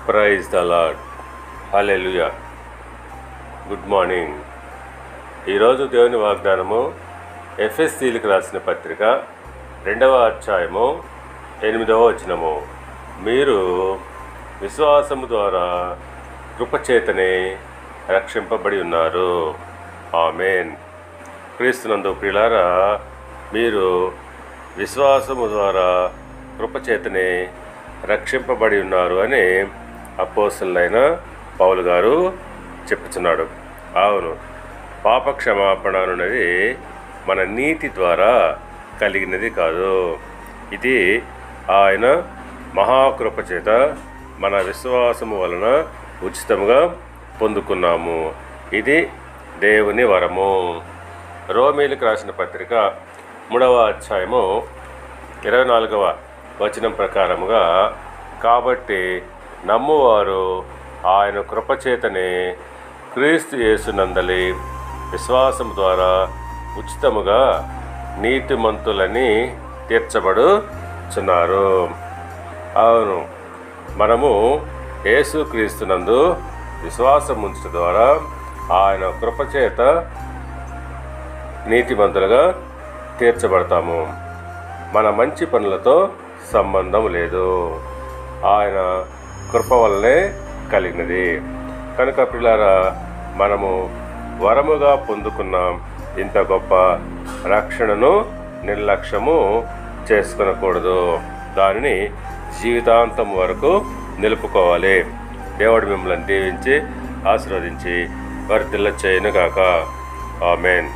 Praise the lord. Hallelujah. Good morning. ఈరోజు దేవుని వాగ్దానము ఎఫెసీయులకు రాసిన పత్రిక 2వ అధ్యాయము 8వ వచనము. మీరు విశ్వాసము ద్వారా కృపచేతనే రక్షింపబడి ఉన్నారు. ఆమేన్. క్రీస్తునందు ప్రియులారా, మీరు విశ్వాసము ద్వారా కృపచేతనే రక్షింపబడి ఉన్నారు అని అపోస్తలుడైన పౌలు గారు చెప్పుచున్నాడు. అవును, పాప క్షమాపణ అనేది మన నీతి ద్వారా కలిగినది కాదు. ఇది ఆయన మహాకృప చేత మన విశ్వాసము వలన ఉచితముగా పొందుకున్నాము. ఇది దేవుని వరము. రోమీయులకు రాసిన పత్రిక 3వ అధ్యాయము 24వ వచనం ప్రకారముగా, కాబట్టి నమ్మువారు ఆయన కృపచేతనే క్రీస్తు యేసునందలి విశ్వాసం ద్వారా ఉచితముగా నీతిమంతులని తీర్చబడుచున్నారు. అవును, మనము యేసు క్రీస్తునందు విశ్వాసం ఉంచడం ద్వారా ఆయన కృపచేత నీతిమంతులుగా తీర్చబడతాము. మన మంచి పనులతో సంబంధం లేదు, ఆయన కృప వల్లనే కలిగినది. కనుక పిల్లారా, మనము వరముగా పొందుకున్న ఇంత గొప్ప రక్షణను నిర్లక్ష్యము చేసుకునకూడదు. దానిని జీవితాంతం వరకు నిలుపుకోవాలి. దేవుడు మిమ్మల్ని దీవించి ఆశీర్వదించి వర్ధిల్ల చేయనుగాక. ఆమేన్.